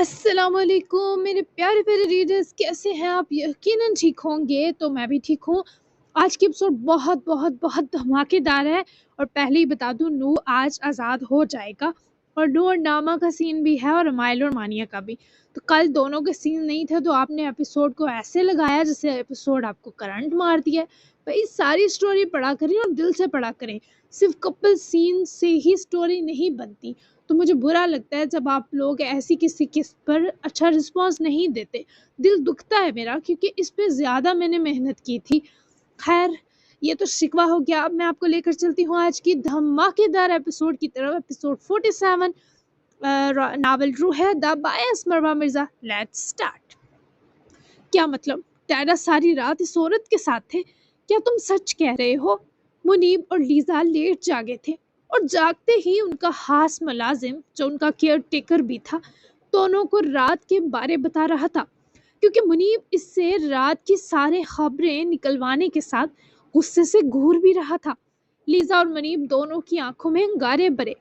السلام علیکم میرے پیارے پیارے ریڈرز، کیسے ہیں آپ؟ یقیناً ٹھیک ہوں گے، تو میں بھی ٹھیک ہوں۔ آج کی ایپیسوڈ بہت بہت بہت دھماکے دار ہے، اور پہلے ہی بتا دوں، نور آج آزاد ہو جائے گا، اور نور اور ناما کا سین بھی ہے، اور امائل اور مانیہ کا بھی۔ تو کل دونوں کے سین نہیں تھے، تو آپ نے ایپیسوڈ کو ایسے لگایا جیسے ایپیسوڈ آپ کو کرنٹ مار دیا ہے۔ بھائی ساری سٹوری پڑھا کریں اور دل سے پڑھا کریں، صرف کپل سین سے ہی سٹوری نہیں بنتی۔ تو مجھے برا لگتا ہے جب آپ لوگ ایسی کسی قسط پر اچھا رسپانس نہیں دیتے، دل دکھتا ہے میرا، کیونکہ اس پہ زیادہ میں نے محنت کی تھی۔ خیر، یہ تو شکوہ ہو گیا، اب میں آپ کو لے کر چلتی ہوں آج کی دھماکے دار ایپیسوڈ کی طرف، ایپیسوڈ 47، ناول روح ہے دا بائس مروا مرزا۔ Let's start. کیا مطلب؟ ڈیڈا ساری رات اس عورت کے ساتھ تھے؟ کیا تم سچ کہہ رہے ہو؟ منیب اور لیزا لیٹ جاگے تھے، اور جاگتے ہی ان کا خاص ملازم، جو ان کا کیئر ٹیکر بھی تھا، دونوں کو رات کے بارے بتا رہا تھا، کیونکہ منیب اس سے رات کی سارے خبریں نکلوانے کے ساتھ غصے سے گھور بھی رہا تھا۔ لیزا اور منیب دونوں کی آنکھوں میں انگارے بھرے۔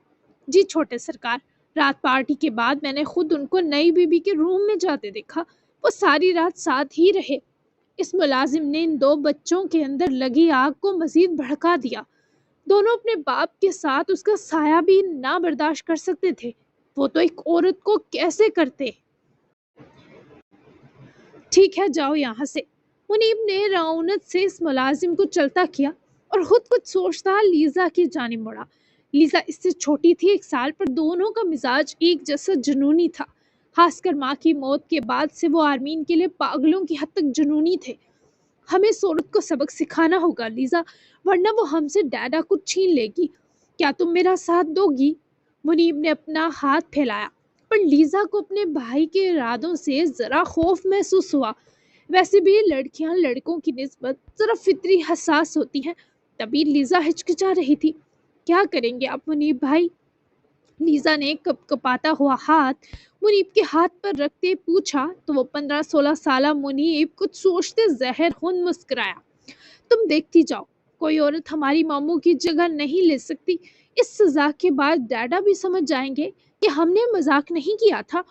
جی چھوٹے سرکار، رات پارٹی کے بعد میں نے خود ان کو نئی بیوی کے روم میں جاتے دیکھا، وہ ساری رات ساتھ ہی رہے۔ اس ملازم نے ان دو بچوں کے اندر لگی آگ کو مزید بھڑکا دیا۔ دونوں اپنے باپ کے ساتھ اس کا سایہ بھی نہ برداشت کر سکتے تھے، وہ تو ایک عورت کو کیسے کرتے؟ ٹھیک ہے، جاؤ یہاں سے۔ منیب نے رعونت سے اس ملازم کو چلتا کیا، اور خود کچھ سوچتا لیزا کی جانب مڑا۔ لیزا اس سے چھوٹی تھی 1 سال، پر دونوں کا مزاج ایک جیسا جنونی تھا، خاص کر ماں کی موت کے بعد سے وہ آرمین کے لیے پاگلوں کی حد تک جنونی تھے۔ ہمیں اس عورت کو سبق سکھانا ہوگا لیزا، ورنہ وہ ہم سے ڈیڈا کو چھین لے گی۔ کیا تم میرا ساتھ دو گی؟ منیب نے اپنا ہاتھ پھیلایا، پر لیزا کو اپنے بھائی کے ارادوں سے ذرا خوف محسوس ہوا۔ ویسے بھی لڑکیاں لڑکوں کی نسبت ذرا فطری حساس ہوتی ہیں، تبھی لیزا ہچکچا رہی تھی۔ کیا کریں گے آپ منیب بھائی؟ لیزا نے کپ کپاتا ہوا ہاتھ منیب کے ہاتھ پر رکھتے پوچھا، تو وہ 15-16 سالہ منیب کچھ سوچتے زہر خون مسکرایا۔ تم دیکھتی جاؤ، کوئی عورت ہماری ماموں کی جگہ نہیں لے سکتی۔ اس سزا کے بعد ڈیڈا بھی سمجھ جائیں گے کہ ہم نے مذاق نہیں کیا تھا۔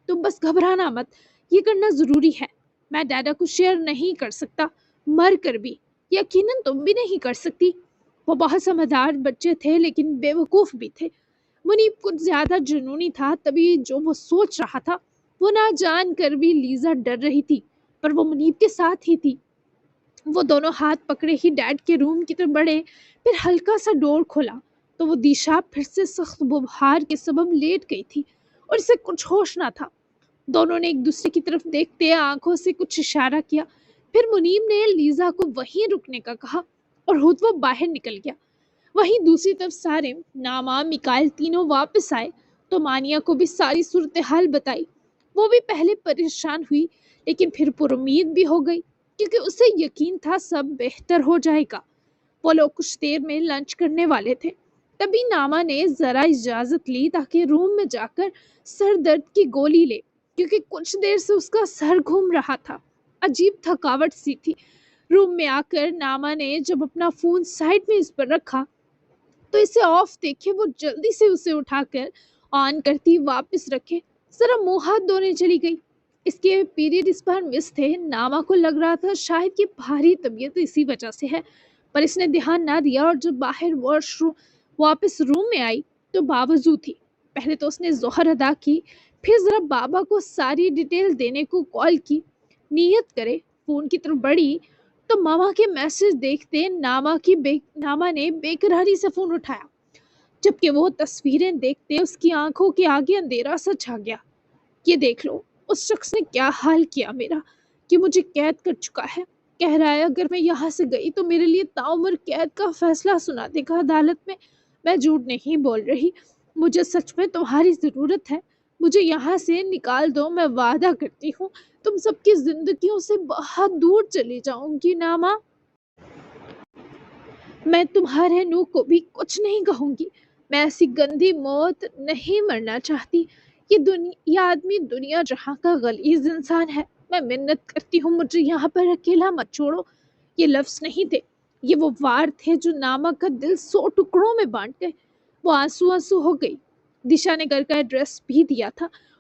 تم بس گھبرانا مت، یہ کرنا ضروری ہے۔ میں ڈیڈا کو شیئر نہیں کر سکتا، مر کر بھی۔ یقیناً تم بھی نہیں کر سکتی۔ وہ بہت سمجھدار بچے تھے، لیکن بے وقوف بھی تھے۔ منیب کچھ زیادہ جنونی تھا، تبھی جو وہ سوچ رہا تھا وہ نہ جان کر بھی لیزا ڈر رہی تھی، پر وہ منیب کے ساتھ ہی تھی۔ وہ دونوں ہاتھ پکڑے ہی ڈیڈ کے روم کی طرف بڑھے، پھر ہلکا سا ڈور کھولا تو وہ دیشا پھر سے سخت بخار کے سبب لیٹ گئی تھی، اور اسے کچھ ہوش نہ تھا۔ دونوں نے ایک دوسرے کی طرف دیکھتے آنکھوں سے کچھ اشارہ کیا، پھر منیب نے لیزا کو وہیں رکنے کا کہا، اور خود وہ باہر نکل گیا۔ وہیں دوسری طرف سارم، ناما، میکائل تینوں واپس آئے تو مانیہ کو بھی ساری صورتحال بتائی۔ وہ بھی پہلے پریشان ہوئی، لیکن پھر پر امید بھی ہو گئی، کیونکہ اسے یقین تھا سب بہتر ہو جائے گا۔ وہ لوگ کچھ دیر میں لنچ کرنے والے تھے، تبھی ناما نے ذرا اجازت لی تاکہ روم میں جا کر سر درد کی گولی لے، کیونکہ کچھ دیر سے اس کا سر گھوم رہا تھا، عجیب تھکاوٹ سی تھی۔ روم میں آ کر ناما نے جب اپنا فون سائڈ میں اس پر رکھا تو اسے آف دیکھے وہ جلدی سے اسے اٹھا کر آن کرتی واپس رکھے ذرا منہ ہاتھ دھونے چلی گئی۔ اس کے پیریڈ اس بار مس تھے۔ ناما کو لگ رہا تھا شاید کہ بھاری طبیعت اسی وجہ سے ہے، پر اس نے دھیان نہ دیا، اور جب باہر واش روم واپس روم میں آئی تو باوضو تھی۔ پہلے تو اس نے ظہر ادا کی، پھر ذرا بابا کو ساری ڈیٹیل دینے کو کال کی، نیت کرے فون کی طرف بڑھی تو ماما کے میسج دیکھتے ناما نے بے قراری سے فون اٹھایا، جبکہ وہ تصویریں دیکھتے اس کی آنکھوں کے آگے اندھیرا سا چھا گیا۔ یہ دیکھ لو، اس شخص نے کیا حال کیا میرا، کہ مجھے قید کر چکا ہے۔ کہہ رہا ہے اگر میں یہاں سے گئی تو میرے لیے تعمر قید کا فیصلہ سنا دے گا عدالت میں۔ میں جھوٹ نہیں بول رہی، مجھے سچ میں تمہاری ضرورت ہے۔ مجھے یہاں سے نکال دو، میں وعدہ کرتی ہوں تم سب کی زندگیوں سے بہت دور چلی جاؤں گی ناما۔ میں تمہارے نو کو بھی کچھ نہیں کہوں گی۔ میں ایسی گندی موت نہیں مرنا چاہتی۔ یہ آدمی دنیا جہاں کا غلیظ انسان ہے۔ میں منت کرتی ہوں مجھے یہاں پر اکیلا مت چھوڑو۔ یہ لفظ نہیں تھے، یہ وہ وار تھے جو ناما کا دل 100 ٹکڑوں میں بانٹ گئے۔ وہ آنسو آنسو ہو گئی۔ دشا نے گھر کا ایڈریس بھی دیا تھا،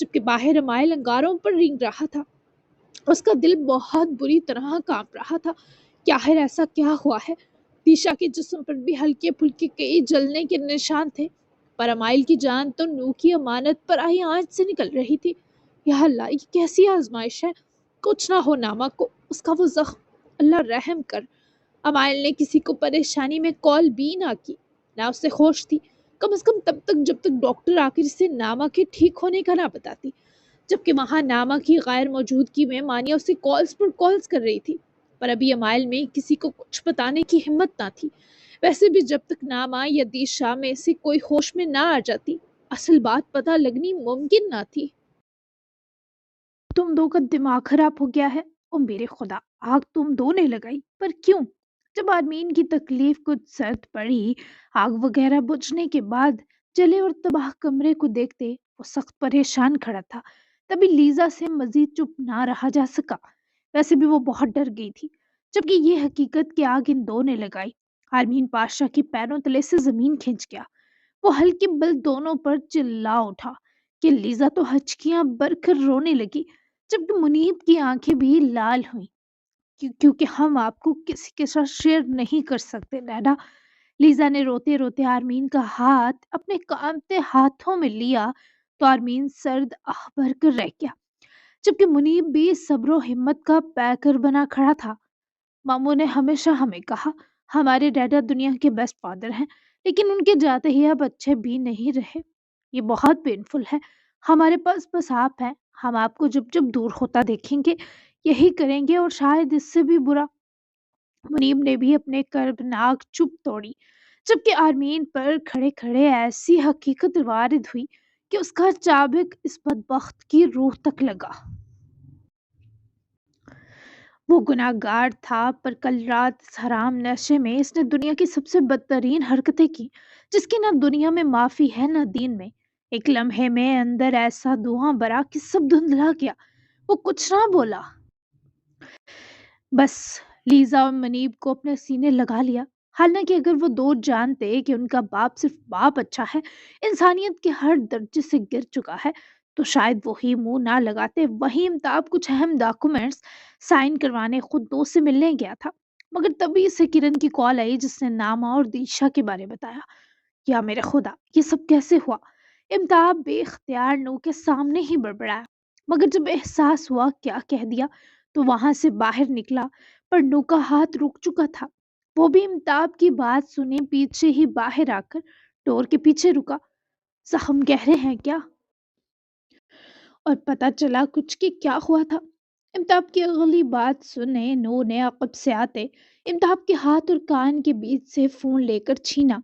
جبکہ باہر امائل انگاروں پر رینگ رہا تھا۔ اس کا دل بہت بری طرح کانپ رہا تھا کہ آخر ایسا کیا ہوا ہے۔ دیشا کے جسم پر بھی ہلکے پھلکے کئی جلنے کے نشان تھے، پر امائل کی جان تو نو کی امانت پر آئی آنچ سے نکل رہی تھی۔ یا اللہ، یہ کیسی آزمائش ہے! کچھ نہ ہو ناما کو، اس کا وہ زخم، اللہ رحم کر۔ امائل نے کسی کو پریشانی میں کال بھی نہ کی، نہ اس سے خوش تھی، کم از کم تب تک جب تک ڈاکٹر آ کر اسے ناما کے ٹھیک ہونے کا نہ بتاتی، جبکہ وہاں ناما کی غیر موجودگی میں مانیہ اسے کالز پر کالز کر رہی تھی، پر ابھی امائل میں کسی کو کچھ بتانے کی ہمت نہ تھی۔ ویسے بھی جب تک ناما یا دیشا میں سے کوئی ہوش میں نہ آ جاتی، اصل بات پتہ لگنی ممکن نہ تھی۔ تم دو کا دماغ خراب ہو گیا ہے؟ او میرے خدا، آگ تم دو نے لگائی، پر کیوں؟ جب آدمین کی تکلیف کچھ سرد پڑی، آگ وغیرہ بجھنے کے بعد جلے اور تباہ کمرے کو دیکھتے وہ سخت پریشان کھڑا تھا۔ تبھی لیزا سے مزید چپ نہ رہا جا سکا، ویسے بھی وہ بہت ڈر گئی تھی، جبکہ یہ حقیقت کہ آگ ان دو نے لگائی۔ آرمین پاشا کی پیروں تلے سے زمین کھنچ گیا، وہ ہلکے بل دونوں پر چلا اٹھا کہ لیزا تو ہچکیاں بھر کر رونے لگی، جبکہ منیب کی آنکھیں بھی لال ہوئیں۔ کیونکہ ہم آپ کو کسی کے ساتھ شیئر نہیں کر سکتے ڈیڈا۔ لیزا نے روتے روتے آرمین کا ہاتھ اپنے کانپتے ہاتھوں میں لیا تو آرمین سرد آہ بھر کر رہ گیا، جبکہ منیب بھی صبر و ہمت کا پیکر بنا کھڑا تھا۔ ماموں نے ہمیشہ ہمیں کہا ہمارے ڈیڈا دنیا کے بیسٹ فادر ہیں، لیکن ان کے جاتے ہی اب اچھے بھی نہیں رہے۔ یہ بہت پینفل ہے، ہمارے پاس بس آپ ہیں، ہم آپ کو جب جب دور ہوتا دیکھیں گے یہی کریں گے، اور شاید اس سے بھی برا۔ منیب نے بھی اپنے کربناک چپ توڑی، جبکہ آرمین پر کھڑے کھڑے ایسی حقیقت وارد ہوئی کہ اس کا چابک اس بدبخت کی روح تک لگا۔ وہ گناہ گار تھا، پر کل رات اس حرام نشے میں اس نے دنیا کی سب سے بدترین حرکتیں کی، جس کی نہ دنیا میں معافی ہے نہ دین میں۔ ایک لمحے میں اندر ایسا دھواں برا کہ سب دھندلا گیا، وہ کچھ نہ بولا، بس لیزا اور منیب کو اپنے سینے لگا لیا۔ حالانکہ اگر وہ دو جانتے کہ ان کا باپ صرف باپ اچھا ہے، انسانیت کے ہر درجے سے گر چکا ہے، تو شاید وہی منہ نہ لگاتے۔ وہی امتاب کچھ اہم ڈاکومنٹس سائن کروانے خود دوست سے ملنے گیا تھا، مگر تبھی سے کرن کی کال آئی جس نے ناما اور دیشا کے بارے بتایا۔ یا میرے خدا، یہ سب کیسے ہوا؟ امتاب بے اختیار نو کے سامنے ہی بڑبڑایا، مگر جب احساس ہوا کیا کہہ دیا تو وہاں سے باہر نکلا، پر نو کا ہاتھ رک چکا تھا۔ وہ بھی امتاب کی بات سنے پیچھے ہی باہر آ کر ڈور کے پیچھے رکا۔ زخم گہرے ہیں کیا؟ اور پتہ چلا کچھ کہ کیا ہوا تھا؟ امتاب کی اگلی بات سنے نو نے عقب سے آتے امتاب کے ہاتھ اور کان کے بیچ سے فون لے کر چھینا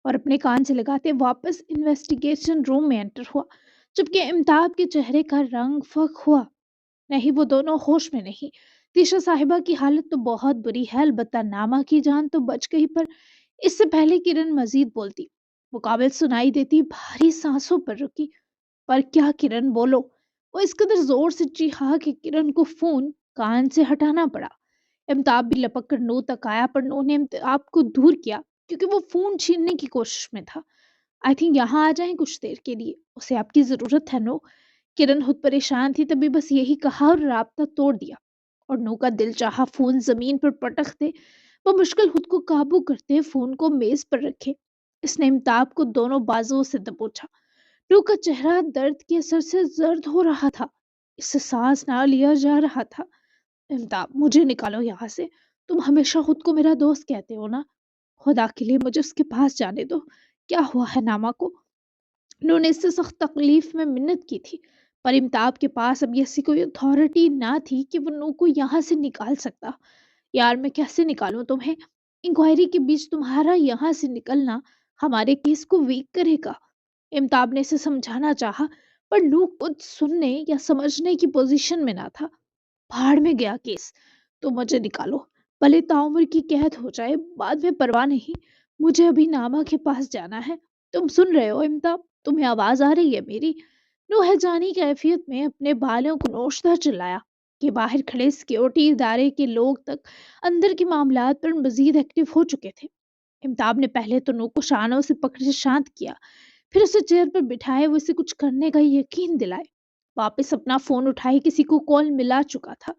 اور اپنے کان سے لگاتے واپس انویسٹیگیشن روم میں انٹر ہوا، جبکہ امتاب کے چہرے کا رنگ فک ہوا۔ نہیں، وہ دونوں ہوش میں نہیں۔ تیشا صاحبہ کی حالت تو بہت بری ہے، البتہ ناما کی جان تو بچ گئی، پر اس سے پہلے کرن مزید بولتی، مقابل سنائی دیتی بھاری سانسوں پر رکی۔ پر کیا کرن، بولو! وہ اس قدر زور سے چیخا کہ کرن کو فون کان سے ہٹانا پڑا۔ امتاب بھی لپک کر نو تک آیا، پر نو نے امتاب کو دور کیا کیونکہ وہ فون چھیننے کی کوشش میں تھا۔ آئی تھنک یہاں آ جائیں کچھ دیر کے لیے، اسے آپ کی ضرورت ہے نو۔ کرن خود پریشان تھی، تبھی بس یہی کہا اور رابطہ توڑ دیا، اور نو کا دل چاہا فون زمین پر پٹکتے وہ مشکل خود کو قابو کرتے فون کو میز پر رکھے۔ اس نے امتاب کو دونوں بازوؤں سے دبوچا۔ نو کا چہرہ درد کے اثر سے زرد ہو رہا تھا، اس سے سانس نہ لیا جا رہا تھا۔ امتاب، مجھے نکالو یہاں سے، تم ہمیشہ خود کو میرا دوست کہتے ہو نا، خدا کے لیے مجھے اس کے پاس جانے دو۔ کیا ہوا ہے ناما کو؟ انہوں نے اس سے سخت تکلیف میں منت کی تھی، پر امتاب کے پاس اب ایسی کوئی اتھارٹی نہ تھی کہ وہ نو کو یہاں سے نکال سکتا۔ یار میں کیسے نکالوں تمہیں؟ انکوائری کے بیچ تمہارا یہاں سے نکلنا ہمارے کیس کو ویک کرے گا۔ امتاب نے اسے سمجھانا چاہا، پر نو کچھ سننے یا سمجھنے کی پوزیشن میں نہ تھا۔ بھاڑ میں گیا کیس، تو مجھے نکالو، بھلے تعمر کی قید ہو جائے، بعد میں پرواہ نہیں، مجھے ابھی ناما کے پاس جانا ہے۔ تم سن رہے ہو امتاب؟ تمہیں آواز آ رہی ہے میری؟ نوح جانی کیفیت میں اپنے بالوں کو نوچتا چلایا کہ باہر کھڑے سیکیورٹی ادارے کے لوگ تک اندر کے معاملات پر مزید ایکٹیو ہو چکے تھے۔ امتاب نے پہلے تو نو کو شانوں سے پکڑے شانت کیا، پھر اسے چیئر پر بٹھائے وہ اسے کچھ کرنے کا یقین دلائے۔ واپس اپنا فون اٹھائے کسی کو کال ملا چکا تھا۔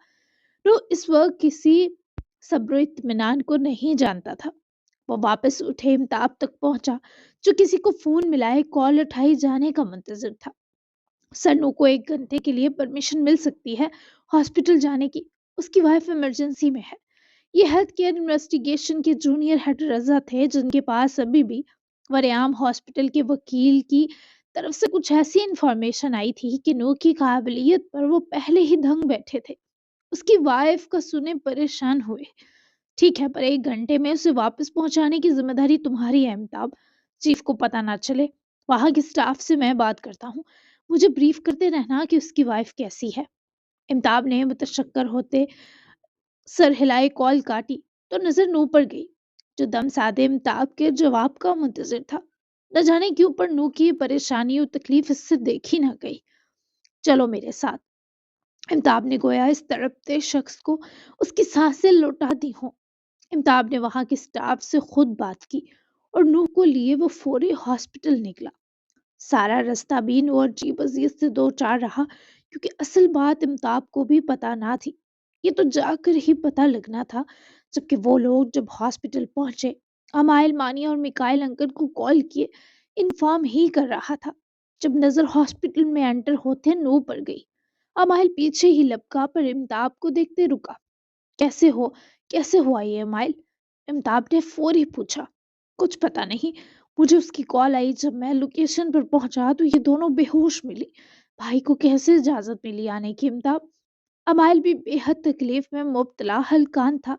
وہ اس وقت کسی صبر و اطمینان کو نہیں جانتا تھا۔ وہ واپس اٹھے امتاب تک پہنچا جو کسی کو فون ملائے کال اٹھائی جانے کا منتظر تھا۔ سنو کو 1 گھنٹے کے لیے پرمیشن مل سکتی ہے ہاسپٹل جانے کی، اس کی وائف ایمرجنسی میں ہے۔ یہ ہیلتھ کیئر انویسٹیگیشن کے جونیئر ہیڈ رضا تھے جن کے پاس ابھی بھی وریام ہاسپٹل کے وکیل کی طرف سے کچھ ایسی انفارمیشن آئی تھی کہ نو کی قابلیت پر وہ پہلے ہی دھنگ بیٹھے تھے۔ اس کی وائف کا سنے پریشان ہوئے۔ ٹھیک ہے، پر 1 گھنٹے میں اسے واپس پہنچانے کی ذمہ داری تمہاری ہے امتاب، چیف کو پتہ نہ چلے۔ وہاں کے سٹاف سے میں بات کرتا ہوں، مجھے بریف کرتے رہنا کہ اس کی وائف کیسی ہے۔ امتاب نے متشکر ہوتے سر ہلائے کال کاٹی تو نظر نو پر گئی جو دم سادے امتاب کے جواب کا منتظر تھا۔ نہ جانے کیوں پر نو کی پریشانی اور تکلیف اس سے دیکھی نہ گئی۔ چلو میرے ساتھ، امتاب نے گویا اس تڑپتے شخص کو اس کی سانسیں لوٹا دی ہوں۔ امتاب نے وہاں کے سٹاف سے خود بات کی اور نو کو لیے وہ فوری ہاسپٹل نکلا۔ سارا رستہ بھی نو عجیب عزیز سے دو چار رہا کیونکہ اصل بات امتاب کو بھی پتہ نہ تھی۔ یہ تو جا کر ہی پتہ لگنا تھا، جبکہ وہ لوگ جب ہاسپٹل پہنچے امائل مانیہ اور میکائل انکل کو کال کیے انفارم ہی کر رہا تھا۔ جب نظر ہاسپٹل میں انٹر ہوتے نو پر گئی، امائل پیچھے ہی لپکا پر امتاب کو دیکھتے رکا۔ کیسے ہو، کیسے ہوا یہ امائل؟ امتاب نے فوری پوچھا۔ کچھ پتہ نہیں، مجھے اس کی کال آئی، جب میں لوکیشن پر پہنچا تو یہ دونوں بے ہوش ملی۔ بھائی کو کیسے اجازت ملی آنے کی امتاب؟ امائل بھی بے حد تکلیف میں مبتلا ہلکان تھا،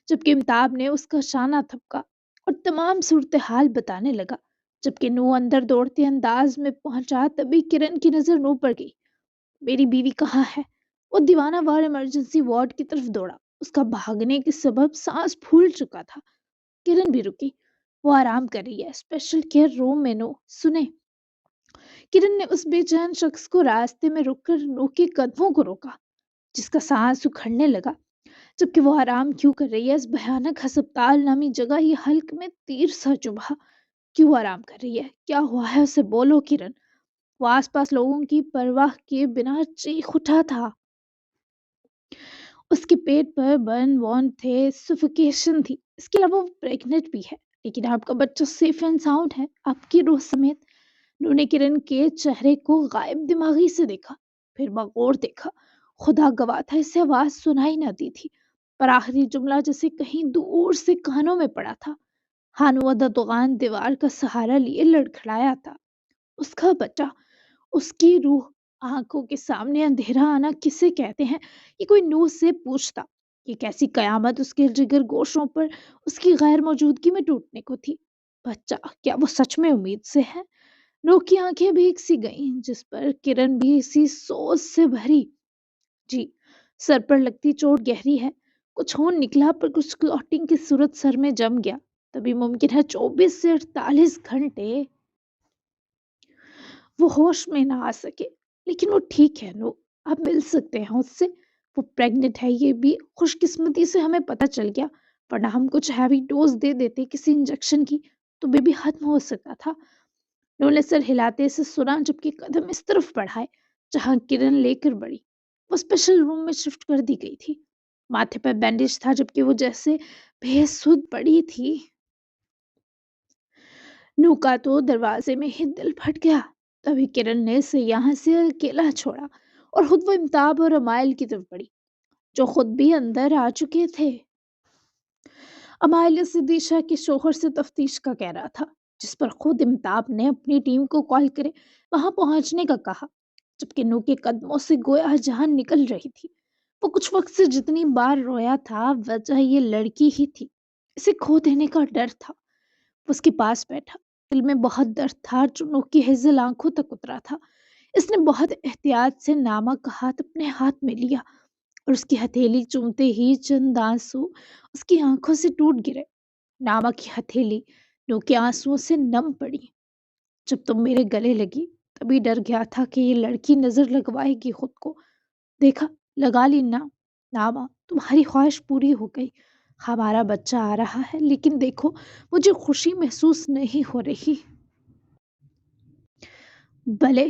جبکہ امتاب نے اس کا شانہ تھپکا اور تمام صورتحال بتانے لگا۔ جبکہ نو اندر دوڑتے انداز میں پہنچا تبھی کرن کی نظر نو پر گئی۔ میری بیوی کہاں ہے؟ وہ دیوانہ وار ایمرجنسی وارڈ کی طرف دوڑا۔ اس کا بھاگنے کے سبب سانس پھول چکا تھا۔ کرن بھی رکی، وہ آرام کر رہی ہے اسپیشل کیئر روم میں۔ نو سنیں، کرن نے اس بے چین شخص کو راستے میں رک کر نو کے قدموں کو روکا جس کا سانس اکھڑنے لگا۔ جبکہ وہ آرام کیوں کر رہی ہے؟ اس بھیانک ہسپتال نامی جگہ یہ حلق میں تیر سا چبھا۔ کیوں آرام کر رہی ہے؟ کیا ہوا ہے اسے؟ بولو کرن۔ وہ آس پاس لوگوں کی پرواہ کیے بنا چیخ اٹھا تھا۔ اس کے پیٹ پر برن وون تھے، سفوکیشن تھی، اس کے علاوہ وہ پریگننٹ بھی ہے، لیکن آپ کا بچہ سیف اینڈ ساؤنڈ ہے، آپ کی روح سمیت۔ انہوں نے کرن کے چہرے کو غائب دماغی سے دیکھا، پھر بغور دیکھا۔ خدا گواہ تھا اسے آواز سنائی نہ دی تھی، پر آخری جملہ جیسے کہیں دور سے کانوں میں پڑا تھا۔ ہانو ددغان دیوار کا سہارا لیے لڑکھڑایا تھا۔ اس کا بچہ، اس کی روح، آنکھوں کے سامنے اندھیرا آنا کسے کہتے ہیں؟ یہ کوئی نو سے پوچھتا۔ یہ کیسی قیامت اس کے جگر گوشوں پر اس کی غیر موجودگی میں ٹوٹنے کو تھی؟ بچہ، کیا وہ سچ میں امید سے ہے؟ نو کی آنکھیں بھیگ سی گئیں، جس پر کرن بھی اسی سوچ سے بھری۔ جی، سر پر لگتی چوٹ گہری ہے، کچھ خون نکلا پر کچھ کلوٹنگ کی صورت سر میں جم گیا۔ تبھی ممکن ہے 24 سے 48 گھنٹے وہ ہوش میں نہ آ سکے، لیکن وہ ٹھیک ہے نو، آپ مل سکتے ہیں اس سے۔ وہ پریگننٹ ہے، یہ بھی خوش قسمتی سے ہمیں پتہ چل گیا، ورنہ ہم کچھ ہیوی ڈوز دے دیتے کسی انجیکشن کی تو بیبی ختم ہو سکتا تھا۔ نو نے سر ہلاتے سے سنا، جبکہ قدم اس طرف بڑھائے جہاں کرن لے کر بڑھی۔ وہ اسپیشل روم میں شفٹ کر دی گئی تھی۔ ماتھے پر بینڈیج تھا، جبکہ وہ جیسے بے سدھ پڑی تھی۔ نو کا تو دروازے میں ہی دل پھٹ گیا۔ تبھی کرن نے اسے یہاں سے اکیلا چھوڑا اور خود وہ امتاب اور امائل کی طرف بڑھی جو خود بھی اندر آ چکے تھے۔ امائل اس دیشا کے شوہر سے تفتیش کا کہہ رہا تھا، جس پر خود امتاب نے اپنی ٹیم کو کال کرے وہاں پہنچنے کا کہا، جبکہ نو کے قدموں سے گویا جان نکل رہی تھی۔ وہ کچھ وقت سے جتنی بار رویا تھا وجہ یہ لڑکی ہی تھی، اسے کھو دینے کا ڈر تھا۔ وہ اس کے پاس بیٹھا، دل میں بہت درد تھا جو نو کی ہزل آنکھوں تک اترا تھا۔ اس نے بہت احتیاط سے نامہ کا ہاتھ اپنے ہاتھ میں لیا اور اس کی ہتھیلی چومتے ہی چند آنسو اس کی آنکھوں سے ٹوٹ گرے۔ نامہ کی ہتھیلی نو کے آنسوؤں سے نم پڑی۔ جب تم میرے گلے لگی تبھی ڈر گیا تھا کہ یہ لڑکی نظر لگوائے گی خود کو۔ دیکھا، لگا لی نا؟ نامہ، تمہاری خواہش پوری ہو گئی، ہمارا بچہ آ رہا ہے، لیکن دیکھو مجھے خوشی محسوس نہیں ہو رہی۔ بھلے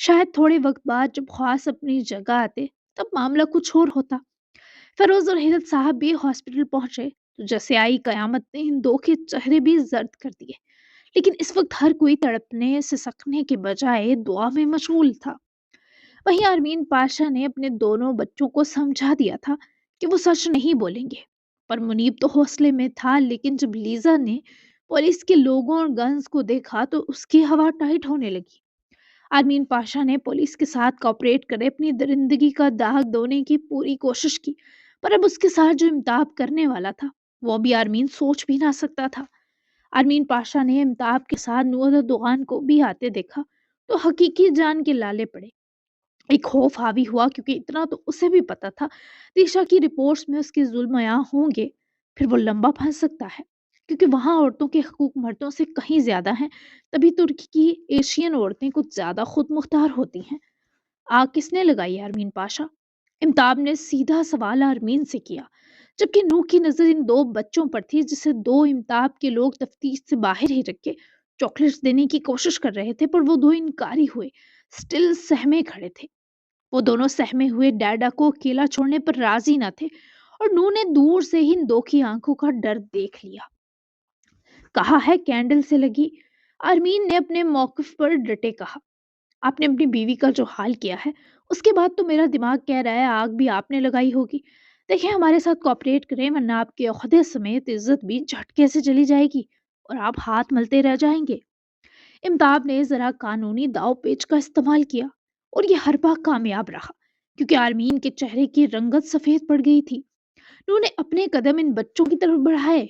شاید تھوڑے وقت بعد جب خواص اپنی جگہ آتے تب معاملہ کچھ اور ہوتا۔ فیروز اور ہدت صاحب بھی ہاسپٹل پہنچے تو جیسے آئی قیامت نے ان دو کے چہرے بھی زرد کر دیے، لیکن اس وقت ہر کوئی تڑپنے سے سکنے کے بجائے دعا میں مشغول تھا۔ وہیں آرمین پاشا نے اپنے دونوں بچوں کو سمجھا دیا تھا کہ وہ سچ نہیں بولیں گے، پر منیب تو حوصلے میں تھا، لیکن جب لیزا نے پولیس کے لوگوں اور گنز کو دیکھا تو اس کی ہوا ٹائٹ ہونے لگی۔ آرمین پاشا نے پولیس کے ساتھ کوآپریٹ کرے اپنی درندگی کا داغ دھونے کی پوری کوشش کی، پر اب اس کے ساتھ جو امتاب کرنے والا تھا وہ بھی آرمین سوچ بھی نہ سکتا تھا۔ آرمین پاشا نے امتاب کے ساتھ نور دوغان کو بھی آتے دیکھا تو حقیقی جان کے لالے پڑے۔ ایک خوف حاوی ہوا کیونکہ اتنا تو اسے بھی پتا تھا دیشا کی رپورٹس میں اس کے ظلم عیاں ہوں گے، پھر وہ لمبا پھنس سکتا ہے کیونکہ وہاں عورتوں کے حقوق مردوں سے کہیں زیادہ ہیں۔ تبھی ترکی کی ایشین عورتیں کچھ زیادہ خود مختار ہوتی ہیں۔ آگ کس نے لگائی آرمین پاشا؟ امتاب نے سیدھا سوال آرمین سے کیا، جبکہ نوح کی نظر ان دو بچوں پر تھی جسے دو امتاب کے لوگ تفتیش سے باہر ہی رکھ کے چاکلیٹس دینے کی کوشش کر رہے تھے، پر وہ دو انکاری ہوئے، سٹل سہمے کھڑے تھے۔ وہ دونوں سہمے ہوئے ڈیڈا کو اکیلا چھوڑنے پر راضی نہ تھے، اور نو نے دور سے ہی ان دو کی آنکھوں کا ڈر دیکھ لیا۔ کہا ہے کینڈل سے لگی، آرمین نے اپنے موقف پر ڈٹے کہا۔ آپ نے اپنی بیوی کا جو حال کیا ہے اس کے بعد تو میرا دماغ کہہ رہا ہے آگ بھی آپ نے لگائی ہوگی۔ دیکھیں ہمارے ساتھ کوآپریٹ کریں ورنہ آپ کے عہدے سمیت عزت بھی جھٹکے سے چلی جائے گی اور آپ ہاتھ ملتے رہ جائیں گے۔ امتاب نے ذرا قانونی داؤ پیچ کا استعمال کیا اور یہ ہر بار کامیاب رہا کیونکہ آرمین کے چہرے کی رنگت سفید پڑ گئی تھی۔ انہوں نے اپنے قدم ان بچوں کی طرف بڑھائے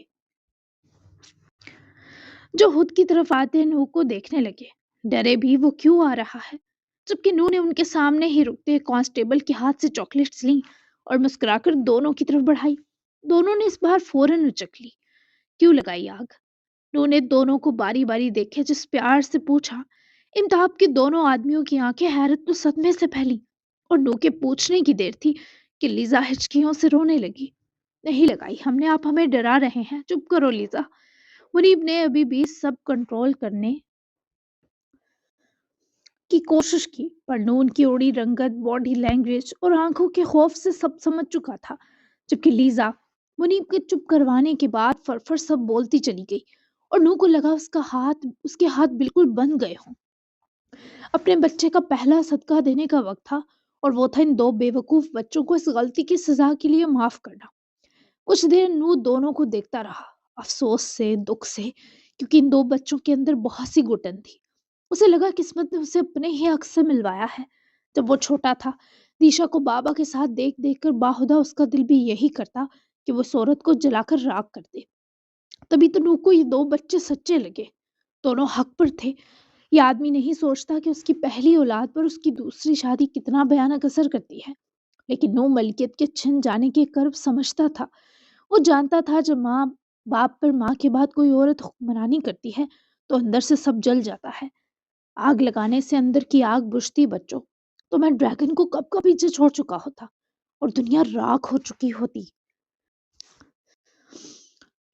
جو خود کی طرف آتے نو کو دیکھنے لگے، ڈرے بھی وہ کیوں آ رہا ہے، جبکہ نو نے ان کے سامنے ہی رکتے کانسٹیبل کے ہاتھ سے چاکلیٹس لیں اور مسکرا کر دونوں کی طرف بڑھائی۔ دونوں نے اس بار فوراً اچک لی۔ کیوں لگائی آگ؟ نو نے دونوں کو باری باری دیکھے جس پیار سے پوچھا۔ امتاب کے دونوں آدمیوں کی آنکھیں حیرت تو صدمے سے پھیلی اور نو کے پوچھنے کی دیر تھی کہ لیزا ہچکیوں سے رونے لگی۔ نہیں لگائی ہم نے، آپ ہمیں ڈرا رہے ہیں، چپ کرو لیزا۔ منیب نے ابھی بھی سب کنٹرول کرنے کی کوشش کی، پر نون کی اڑی رنگت، باڈی لینگویج اور آنکھوں کے خوف سے سب سمجھ چکا تھا، جبکہ لیزا منیب کے چپ کروانے کے بعد فرفر سب بولتی چلی گئی اور نو کو لگا اس کے ہاتھ بالکل بند گئے ہوں۔ اپنے بچے کا پہلا صدقہ دینے کا وقت تھا اور وہ تھا ان دو بے وقوف بچوں کو اس غلطی کی سزا کے لیے معاف کرنا۔ کچھ دیر نو دونوں کو دیکھتا رہا، افسوس سے، دکھ سے، کیونکہ ان دو بچوں کے اندر بہت سی گھٹن تھی۔ اسے لگا قسمت نے اسے اپنے ہی حق سے ملوایا ہے۔ جب وہ چھوٹا تھا دیشا کو بابا کے ساتھ دیکھ دیکھ کر باہدہ اس کا دل بھی یہی کرتا کہ وہ اس عورت کو جلا کر راکھ کر دے۔ تبھی تو نو کو یہ دو بچے سچے لگے، دونوں حق پر تھے۔ یہ آدمی نہیں سوچتا کہ اس کی پہلی اولاد پر اس کی دوسری شادی کتنا بھیانک اثر کرتی ہے، لیکن نو ملکیت کے چھن جانے کے کرب سمجھتا تھا۔ وہ جانتا تھا جب ماں باپ پر ماں کے بعد کوئی عورت حکمرانی کرتی ہے تو اندر سے سب جل جاتا ہے۔ آگ لگانے سے اندر کی آگ بجھتی بچوں، تو میں ڈریگن کو کب کا پیچھے چھوڑ چکا ہوتا اور دنیا راکھ ہو چکی ہوتی۔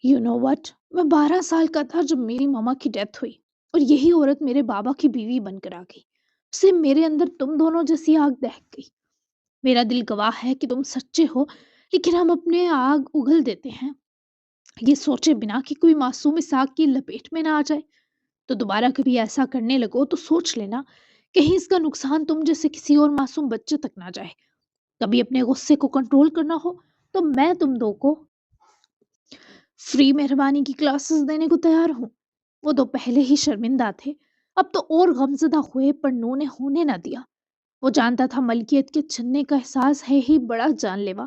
یو نو وٹ، میں 12 سال کا تھا جب میری ماما کی ڈیتھ ہوئی اور یہی عورت میرے بابا کی بیوی بن کر آ گئی۔ اسے میرے اندر تم دونوں جیسی آگ دہک گئی۔ میرا دل گواہ ہے کہ تم سچے ہو، لیکن ہم اپنے آگ اگل دیتے ہیں یہ سوچے بنا کہ کوئی معصوم اس آگ کی لپیٹ میں نہ آ جائے۔ تو دوبارہ کبھی ایسا کرنے لگو تو سوچ لینا کہیں اس کا نقصان تم جیسے کسی اور معصوم بچے تک نہ جائے۔ کبھی اپنے غصے کو کنٹرول کرنا ہو تو میں تم دو کو فری مہربانی کی کلاسز دینے کو تیار ہوں۔ وہ تو پہلے ہی شرمندہ تھے، اب تو اور غمزدہ ہوئے، پر نو نے ہونے نہ دیا۔ وہ جانتا تھا ملکیت کے چھننے کا احساس ہے ہی بڑا جان لیوا،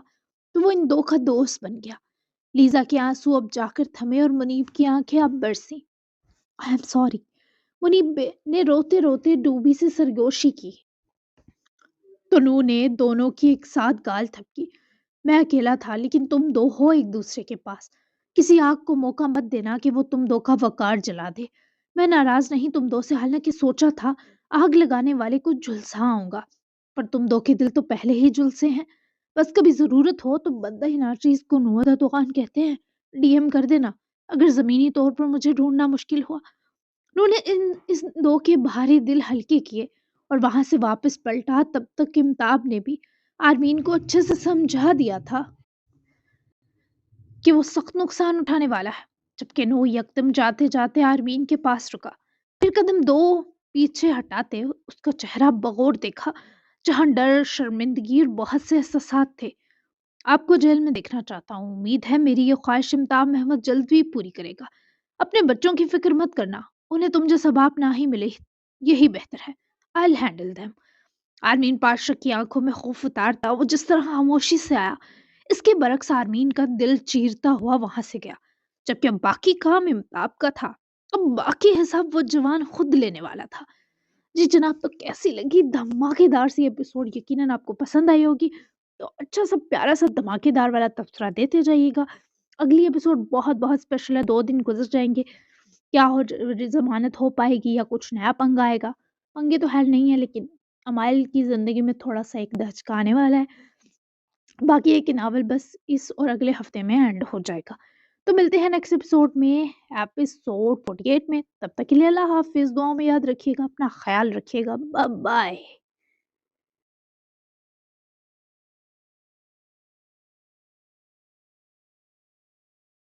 تو وہ ان دو کا دوست بن گیا۔ لیزا کے آنسو اب جا کر تھمے اور منیب کی آنکھیں اب برسیں۔ آئی ایم سوری، منیب نے روتے روتے ڈوبی سے سرگوشی کی تو نو نے دونوں کی ایک ساتھ گال تھپکی۔ میں اکیلا تھا، لیکن تم دو ہو ایک دوسرے کے پاس، کسی آگ کو موقع مت دینا کہ وہ تم دو کا وقار جلا دے۔ میں ناراض نہیں تم دو سے، حالانکہ سوچا تھا آگ لگانے والے کو جھلسا آؤں گا، پر تم دو کے دل تو پہلے ہی جھلسے ہیں۔ بس کبھی ضرورت ہو تو بندہ ہی ناچیز کو نودا دکان کہتے ہیں، ڈی ایم کر دینا اگر زمینی طور پر مجھے ڈھونڈنا مشکل ہوا۔ انہوں نے اس دو کے بھاری دل ہلکے کیے اور وہاں سے واپس پلٹا تب تک امتاب نے بھی آرمین کو اچھے سے سمجھا دیا تھا کہ وہ سخت نقصان اٹھانے والا ہے، جبکہ نو یکدم جاتے جاتے آرمین کے پاس رکا، پھر قدم دو پیچھے ہٹاتے اس کا چہرہ بغور دیکھا، جہاں ڈر، شرمندگی اور بہت سے احساسات تھے۔ آپ کو جیل میں دیکھنا چاہتا ہوں، امید ہے میری یہ خواہش امتاب محمد جلد ہی پوری کرے گا۔ اپنے بچوں کی فکر مت کرنا، انہیں تم جیسا باپ نہ ہی ملے، یہی بہتر ہے۔ I'll handle them۔ Armin Pasha کی آنکھوں میں خوف اتارتا وہ جس طرح خاموشی سے آیا، اس کے برعکس آرمین کا دل چیرتا ہوا وہاں سے گیا، جبکہ باقی کام امتاب کا تھا۔ اب باقی حساب وہ جوان خود لینے والا تھا۔ جی جناب، تو کیسی لگی دھماکے دار سی ایپیسوڈ؟ یقیناً آپ کو پسند آئی ہوگی، تو اچھا سا پیارا سا دھماکے دار والا تبصرہ دیتے جائیے گا۔ اگلی ایپیسوڈ بہت بہت اسپیشل ہے، 2 دن گزر جائیں گے، کیا ہو ضمانت ہو پائے گی یا کچھ نیا پنگا آئے گا؟ پنگے تو حل نہیں ہے، لیکن امائل کی زندگی میں تھوڑا سا ایک دھچکا آنے والا ہے۔ باقی ایک ناول بس اس اور اگلے ہفتے میں اینڈ ہو جائے گا۔ تو ملتے ہیں نیکسٹ ایپیسوڈ میں، ایپیسوڈ 48 میں۔ تب تک کے لیے اللہ حافظ، دعاؤں میں یاد رکھیے گا، اپنا خیال رکھیے گا، بائے بائے۔